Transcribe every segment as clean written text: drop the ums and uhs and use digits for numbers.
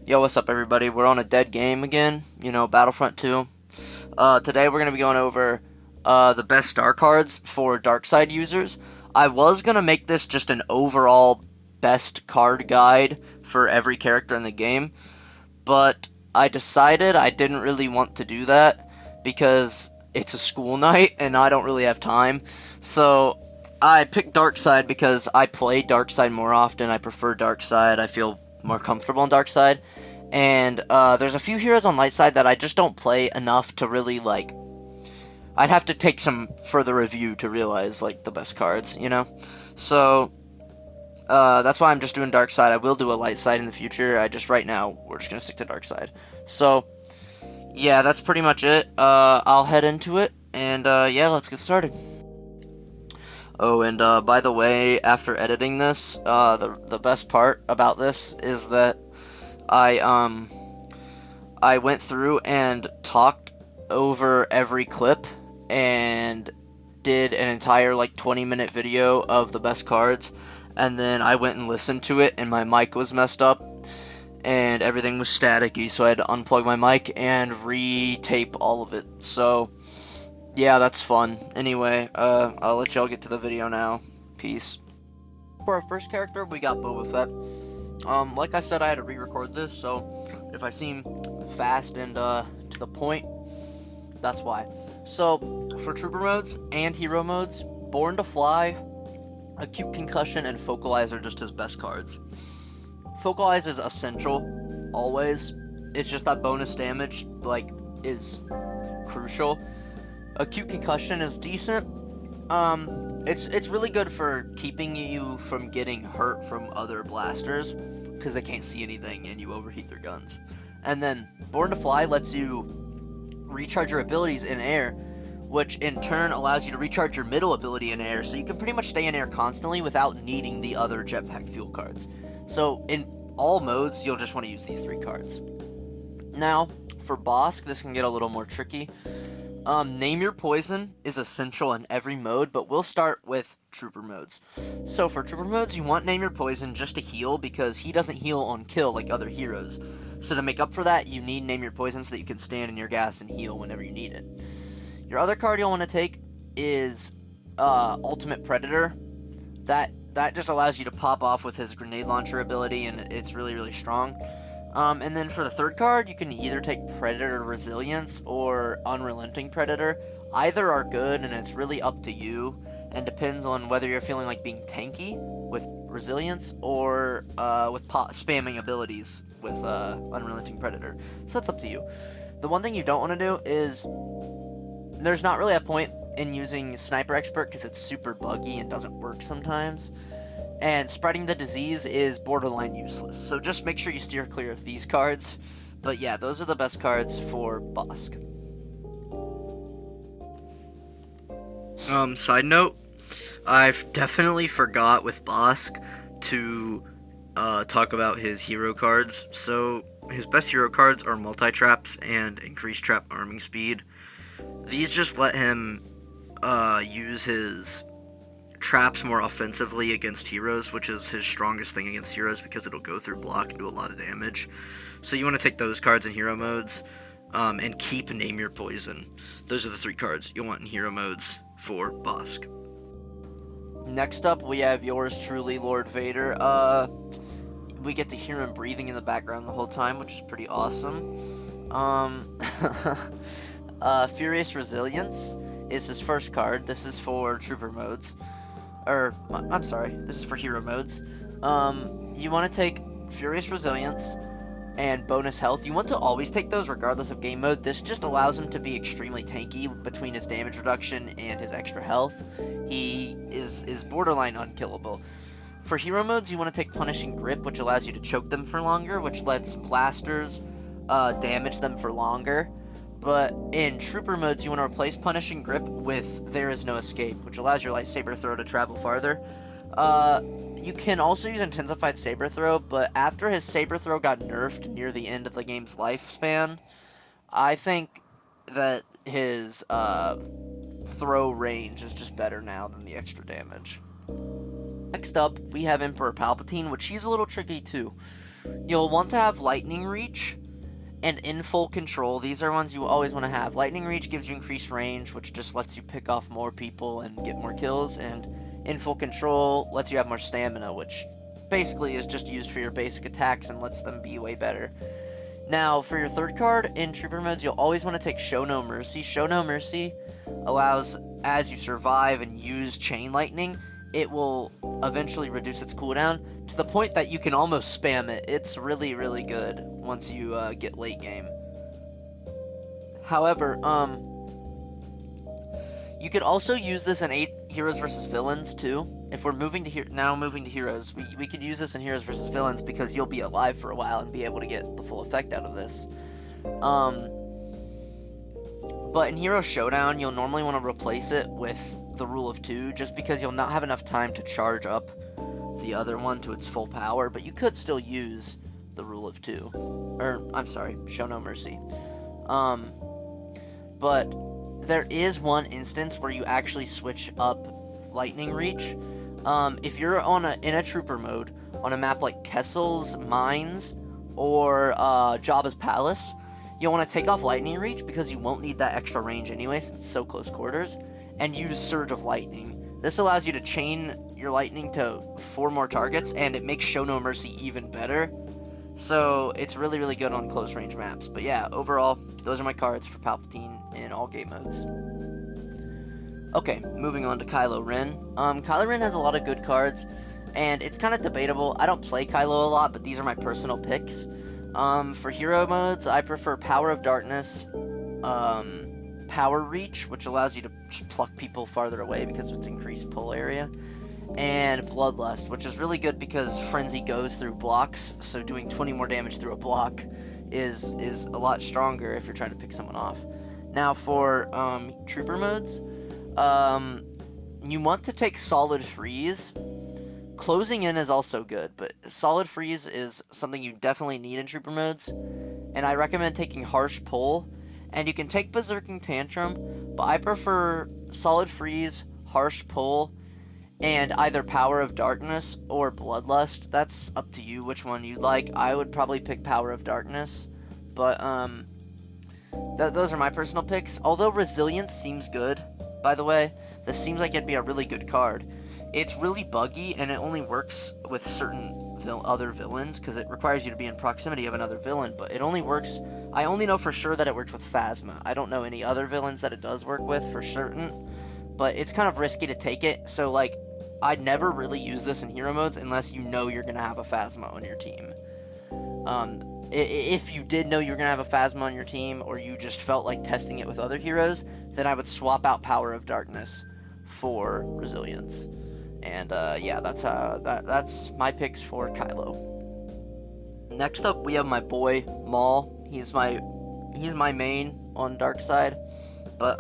Yo, what's up, everybody? We're on a dead game again, Battlefront 2. Today we're going to be going over the best star cards for dark side users. I was going to make this just an overall best card guide for every character in the game, but I decided I didn't really want to do that because it's a school night and I don't really have time. So I picked dark side because I play dark side more often. I prefer dark side. I feel more comfortable on dark side. And there's a few heroes on light side that I just don't play enough to really like. I'd have to take some further review to realize like the best cards. So that's why I'm just doing dark side. I will do a light side in the future. Right now we're just gonna stick to dark side. So yeah, that's pretty much it. I'll head into it, and yeah, let's get started. Oh, and by the way, after editing this, the best part about this is that I I went through and talked over every clip and did an entire like 20-minute video of the best cards, and then I went and listened to it, and my mic was messed up and everything was staticky, so I had to unplug my mic and re-tape all of it. So yeah, that's fun. Anyway, I'll let y'all get to the video now. Peace. For our first character, we got Boba Fett. Like I said, I had to re-record this, so if I seem fast and to the point, that's why. So for trooper modes and hero modes, Born to Fly, Acute Concussion, and Focalize are just his best cards. Focalize is essential, always. It's just that bonus damage, like, is crucial. Acute Concussion is decent. It's really good for keeping you from getting hurt from other blasters, because they can't see anything and you overheat their guns. And then Born to Fly lets you recharge your abilities in air, which in turn allows you to recharge your middle ability in air, so you can pretty much stay in air constantly without needing the other jetpack fuel cards. So in all modes, you'll just want to use these three cards. Now, for Bossk, this can get a little more tricky. Name Your Poison is essential in every mode, but we'll start with trooper modes. So for trooper modes, you want Name Your Poison just to heal, because he doesn't heal on kill like other heroes. So to make up for that, you need Name Your Poison so that you can stand in your gas and heal whenever you need it. Your other card you'll want to take is Ultimate Predator. That just allows you to pop off with his grenade launcher ability, and it's really, really strong. And then for the third card, you can either take Predator Resilience or Unrelenting Predator. Either are good, and it's really up to you, and depends on whether you're feeling like being tanky with Resilience or with spamming abilities with Unrelenting Predator. So that's up to you. The one thing you don't want to do is, there's not really a point in using Sniper Expert because it's super buggy and doesn't work sometimes. And Spreading the Disease is borderline useless, so just make sure you steer clear of these cards. But yeah, those are the best cards for Bossk. Side note, I've definitely forgot with Bossk to talk about his hero cards. So his best hero cards are Multi-Traps and Increased Trap Arming Speed. These just let him use his traps more offensively against heroes, which is his strongest thing against heroes because it'll go through block and do a lot of damage. So you want to take those cards in hero modes, and keep Name Your Poison. Those are the three cards you'll want in hero modes for Bossk. Next up, we have yours truly, Lord Vader. We get to hear him breathing in the background the whole time, which is pretty awesome. Furious Resilience is his first card. This is for trooper modes. I'm sorry, this is for hero modes. You want to take Furious Resilience and Bonus Health. You want to always take those regardless of game mode. This just allows him to be extremely tanky between his damage reduction and his extra health. He is borderline unkillable. For hero modes, you want to take Punishing Grip, which allows you to choke them for longer, which lets blasters damage them for longer. But in trooper modes, you want to replace Punishing Grip with There Is No Escape, which allows your lightsaber throw to travel farther. You can also use Intensified Saber Throw, but after his Saber Throw got nerfed near the end of the game's lifespan, I think that his throw range is just better now than the extra damage. Next up, we have Emperor Palpatine, which he's a little tricky too. You'll want to have Lightning Reach and In Full Control. These are ones you always want to have. Lightning Reach gives you increased range, which just lets you pick off more people and get more kills, and In Full Control lets you have more stamina, which basically is just used for your basic attacks and lets them be way better. Now, for your third card, in Trooper modes, you'll always want to take Show No Mercy. Show No Mercy allows, as you survive and use Chain Lightning, it will eventually reduce its cooldown to the point that you can almost spam it. It's really, really good once you get late game. However, you could also use this in 8 Heroes vs. Villains, too. If we're moving to Heroes, we could use this in Heroes vs. Villains because you'll be alive for a while and be able to get the full effect out of this. But in Hero Showdown, you'll normally want to replace it with the Rule of 2, just because you'll not have enough time to charge up the other one to its full power, but you could still use the Rule of 2. Or, I'm sorry, Show No Mercy. But there is one instance where you actually switch up Lightning Reach. If you're in a Trooper mode, on a map like Kessel's Mines, or Jabba's Palace, you'll want to take off Lightning Reach because you won't need that extra range anyway since it's so close quarters, and use Surge of Lightning. This allows you to chain your lightning to 4 more targets, and it makes Show No Mercy even better. So it's really, really good on close range maps. But yeah, overall, those are my cards for Palpatine in all game modes. Okay, moving on to Kylo Ren. Kylo Ren has a lot of good cards, and it's kind of debatable. I don't play Kylo a lot, but these are my personal picks. For hero modes, I prefer Power of Darkness, Power Reach, which allows you to just pluck people farther away because of its increased pull area, and Bloodlust, which is really good because Frenzy goes through blocks, so doing 20 more damage through a block is a lot stronger if you're trying to pick someone off. Now for Trooper modes, you want to take Solid Freeze. Closing in is also good, but Solid Freeze is something you definitely need in Trooper modes, and I recommend taking Harsh Pull. And you can take Berserking Tantrum, but I prefer Solid Freeze, Harsh Pull, and either Power of Darkness or Bloodlust. That's up to you which one you'd like. I would probably pick Power of Darkness, but those are my personal picks. Although Resilience seems good, by the way, this seems like it'd be a really good card. It's really buggy, and it only works with certain other villains, because it requires you to be in proximity of another villain, but it only works... I only know for sure that it works with Phasma. I don't know any other villains that it does work with for certain, but it's kind of risky to take it, so, like, I'd never really use this in hero modes unless you know you're going to have a Phasma on your team. If you did know you were going to have a Phasma on your team, or you just felt like testing it with other heroes, then I would swap out Power of Darkness for Resilience. And, yeah, that's my picks for Kylo. Next up, we have my boy, Maul. He's my main on dark side, but,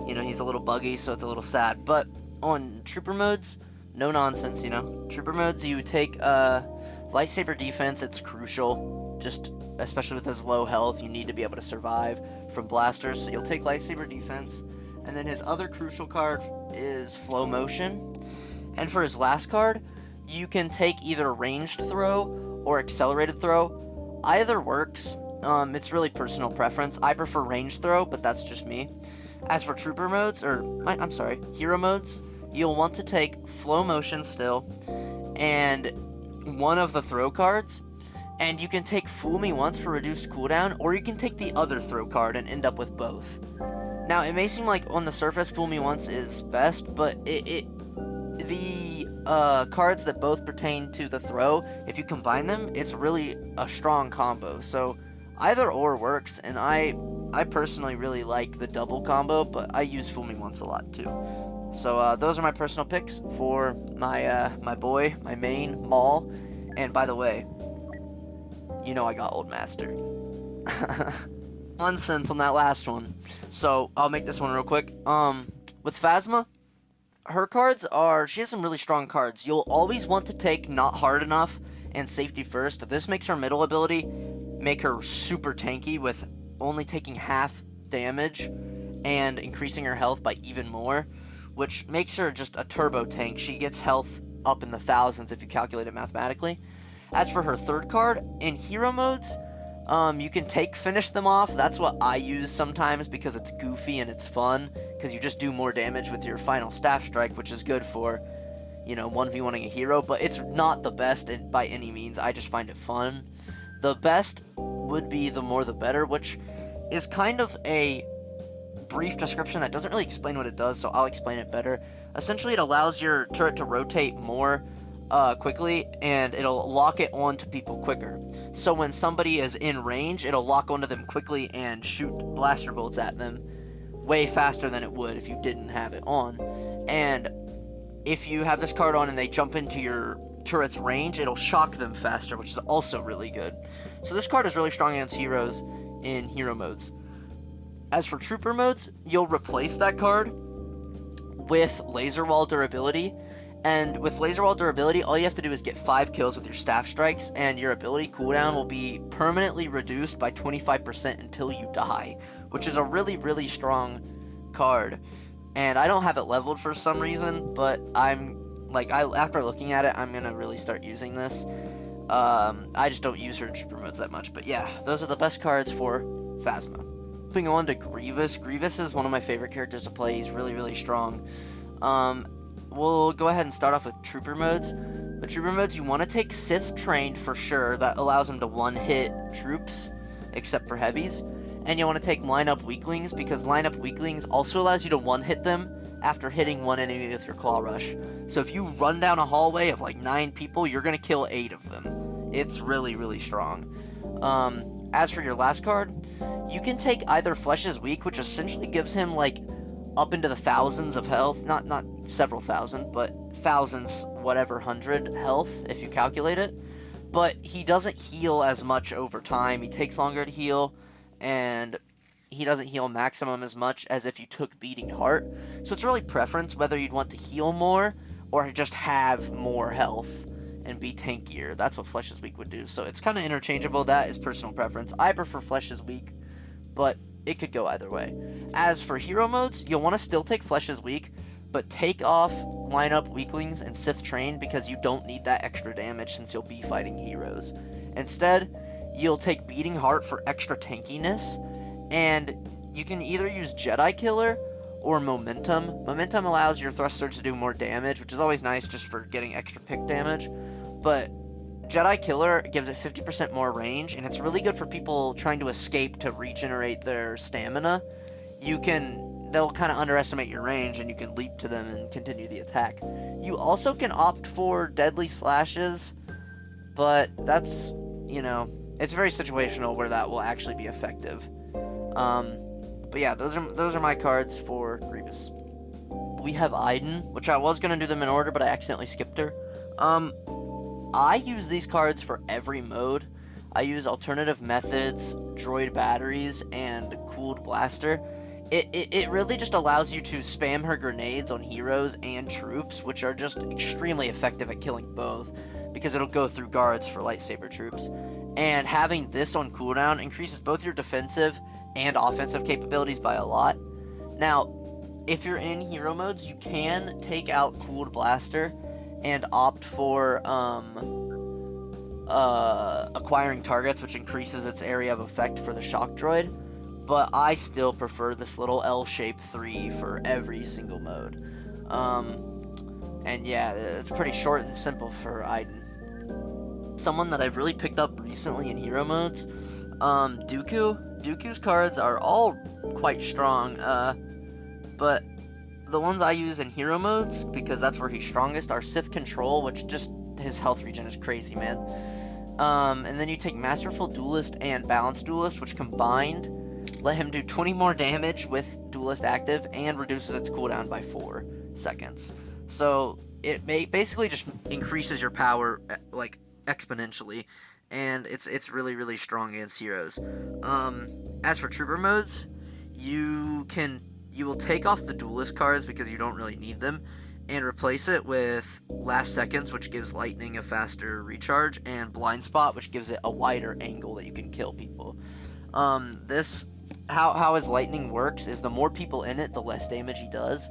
you know, he's a little buggy, so it's a little sad. But on Trooper modes, no nonsense, you know. Trooper modes, you take, Lightsaber Defense, it's crucial, just, especially with his low health, you need to be able to survive from blasters, so you'll take Lightsaber Defense, and then his other crucial card is Flow Motion, and for his last card, you can take either Ranged Throw or Accelerated Throw. Either works. It's really personal preference. I prefer Ranged Throw, but that's just me. As for Trooper modes, Hero modes, you'll want to take Flow Motion still, and one of the throw cards, and you can take Fool Me Once for reduced cooldown, or you can take the other throw card and end up with both. Now, it may seem like on the surface Fool Me Once is best, but the cards that both pertain to the throw, if you combine them, it's really a strong combo. So either or works, and I personally really like the double combo, but I use Fool Me Once a lot too. So those are my personal picks for my my boy, my main, Maul. And by the way, you know I got Old Master. Nonsense on that last one. So I'll make this one real quick. With Phasma, her cards she has some really strong cards. You'll always want to take Not Hard Enough and Safety First. This makes her middle ability make her super tanky with only taking half damage and increasing her health by even more, which makes her just a turbo tank. She gets health up in the thousands if you calculate it mathematically. As for her third card, in hero modes, you can finish them off. That's what I use sometimes because it's goofy and it's fun, because you just do more damage with your final staff strike, which is good for, 1v1ing a hero, but it's not the best by any means. I just find it fun. The best would be the more the better, which is kind of a brief description that doesn't really explain what it does, so I'll explain it better. Essentially, it allows your turret to rotate more quickly, and it'll lock it onto people quicker. So when somebody is in range, it'll lock onto them quickly and shoot blaster bolts at them way faster than it would if you didn't have it on. And if you have this card on and they jump into your turret's range, it'll shock them faster, which is also really good. So this card is really strong against heroes in hero modes. As for trooper modes, you'll replace that card with laser wall durability. And with laser wall durability, all you have to do is get 5 kills with your staff strikes, and your ability cooldown will be permanently reduced by 25% until you die, which is a really, really strong card. And I don't have it leveled for some reason, but after looking at it, I'm gonna really start using this. I just don't use her in trooper modes that much, but yeah, those are the best cards for Phasma. Moving on to Grievous. Grievous is one of my favorite characters to play. He's really, really strong. We'll go ahead and start off with trooper modes. With trooper modes, you want to take Sith trained for sure. That allows him to one-hit troops, except for heavies. And you want to take lineup weaklings, because lineup weaklings also allows you to one-hit them after hitting one enemy with your claw rush. So if you run down a hallway of like 9 people, you're going to kill 8 of them. It's really, really strong. As for your last card, you can take either Flesh is Weak, which essentially gives him like up into the thousands of health, not several thousand, but thousands, whatever, 100 health if you calculate it. But he doesn't heal as much over time. He takes longer to heal, and he doesn't heal maximum as much as if you took Beating Heart. So it's really preference whether you'd want to heal more or just have more health and be tankier. That's what Flesh is Weak would do. So it's kind of interchangeable. That is personal preference. I prefer Flesh is Weak, but it could go either way. As for hero modes, you'll want to still take Flesh is Weak, but take off lineup weaklings and Sith trained, because you don't need that extra damage since you'll be fighting heroes. Instead, you'll take Beating Heart for extra tankiness, and you can either use Jedi Killer or Momentum. Momentum allows your thruster to do more damage, which is always nice just for getting extra pick damage, but Jedi Killer gives it 50% more range, and it's really good for people trying to escape to regenerate their stamina. They'll kind of underestimate your range, and you can leap to them and continue the attack. You also can opt for Deadly Slashes, but that's, it's very situational where that will actually be effective. But yeah, those are my cards for Grievous. We have Iden, which I was going to do them in order, but I accidentally skipped her. I use these cards for every mode. I use alternative methods, droid batteries, and cooled blaster. It really just allows you to spam her grenades on heroes and troops, which are just extremely effective at killing both, because it'll go through guards for lightsaber troops. And having this on cooldown increases both your defensive and offensive capabilities by a lot. Now, if you're in hero modes, you can take out cooled blaster and opt for acquiring targets, which increases its area of effect for the shock droid. But I still prefer this little L-shape 3 for every single mode. And yeah, it's pretty short and simple for Iden. Someone that I've really picked up recently in hero modes, Dooku. Dooku's cards are all quite strong, but the ones I use in hero modes, because that's where he's strongest, are Sith Control, which just, his health regen is crazy, man. And then you take Masterful Duelist and Balanced Duelist, which combined let him do 20 more damage with Duelist active and reduces its cooldown by 4 seconds. So it basically just increases your power like exponentially, and it's really, really strong against heroes. As for trooper modes, you will take off the Duelist cards because you don't really need them, and replace it with Last Seconds, which gives Lightning a faster recharge, and Blind Spot, which gives it a wider angle that you can kill people. How his Lightning works is the more people in it, the less damage he does,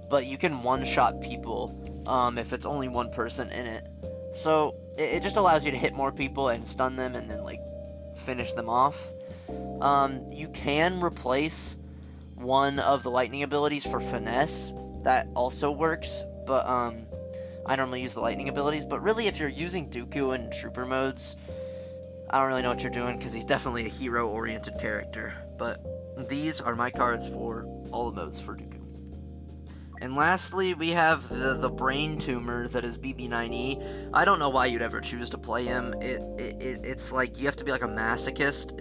but you can one-shot people if it's only one person in it. So it just allows you to hit more people and stun them and then like finish them off. You can replace one of the lightning abilities for finesse. That also works, but I normally use the lightning abilities. But really, if you're using Dooku in trooper modes, I don't really know what you're doing because he's definitely a hero-oriented character. But these are my cards for all the modes for Dooku. And lastly, we have the brain tumor that is BB9E. I don't know why you'd ever choose to play him. It's like you have to be like a masochist.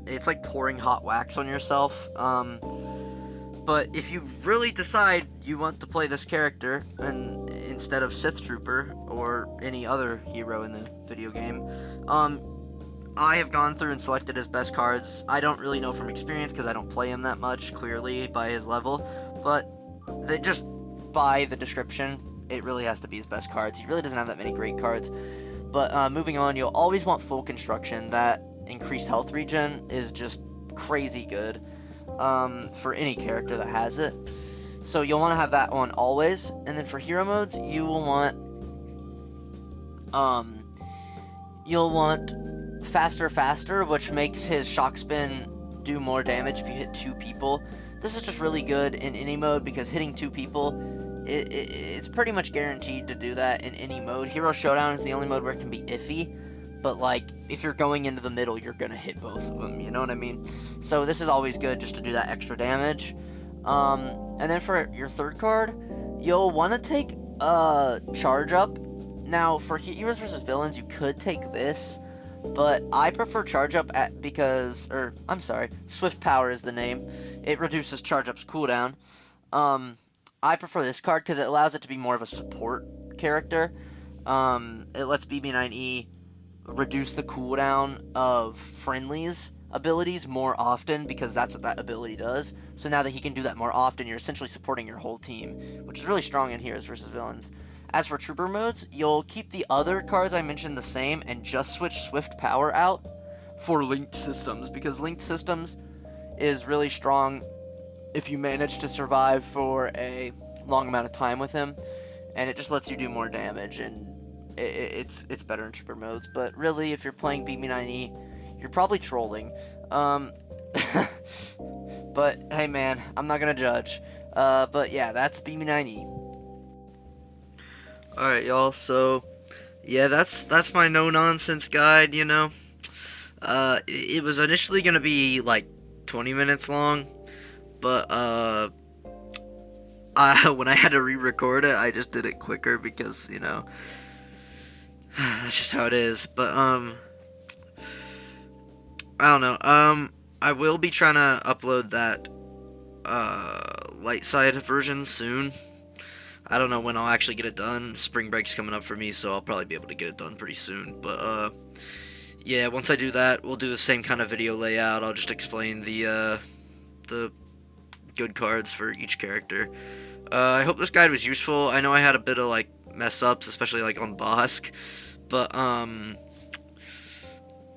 It's like pouring hot wax on yourself. But if you really decide you want to play this character and instead of Sith Trooper or any other hero in the video game, I have gone through and selected his best cards. I don't really know from experience because I don't play him that much, clearly, by his level. But just by the description, it really has to be his best cards. He really doesn't have that many great cards. But moving on, you'll always want full construction. That increased health regen is just crazy good for any character that has it. So you'll want to have that on always. And then for hero modes, you will want faster, which makes his shock spin do more damage if you hit 2 people. This is just really good in any mode because hitting 2 people, it's pretty much guaranteed to do that in any mode. Hero Showdown is the only mode where it can be iffy, but like if you're going into the middle, you're gonna hit both of them. You know what I mean? So this is always good just to do that extra damage. And then for your third card, you'll want to take Charge Up. Now for heroes versus villains, you could take this. But I prefer Charge Up Swift Power is the name. It reduces Charge Up's cooldown. I prefer this card because it allows it to be more of a support character. It lets BB9E reduce the cooldown of friendlies' abilities more often because that's what that ability does. So now that he can do that more often, you're essentially supporting your whole team, which is really strong in heroes versus villains. As for trooper modes, you'll keep the other cards I mentioned the same and just switch Swift Power out for linked systems, because linked systems is really strong if you manage to survive for a long amount of time with him, and it just lets you do more damage, and it's better in trooper modes. But really, if you're playing BB9E, you're probably trolling. But hey man, I'm not gonna judge. But yeah, that's BB9E. Alright, y'all, so yeah, that's my no-nonsense guide, you know. It was initially gonna be like 20 minutes long, but when I had to re-record it, I just did it quicker because, you know, that's just how it is. But I don't know. I will be trying to upload that light side version soon. I don't know when I'll actually get it done. Spring break's coming up for me, so I'll probably be able to get it done pretty soon. But yeah, once I do that, we'll do the same kind of video layout. I'll just explain the good cards for each character. I hope this guide was useful. I know I had a bit of like mess ups, especially like on Bossk, but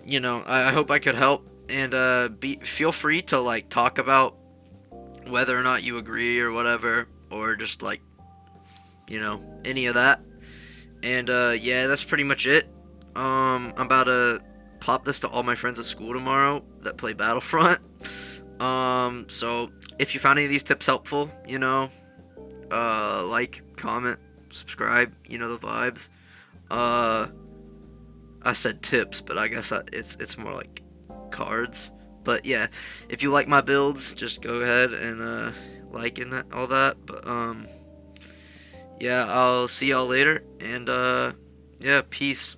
you know, I hope I could help. And feel free to like talk about whether or not you agree or whatever, or just like, you know, any of that. And yeah, that's pretty much it. I'm about to pop this to all my friends at school tomorrow that play Battlefront. So if you found any of these tips helpful, you know, like, comment, subscribe, you know the vibes. I said tips, but I guess it's more like cards. But yeah, if you like my builds, just go ahead and like and all that. But yeah, I'll see y'all later, and yeah, peace.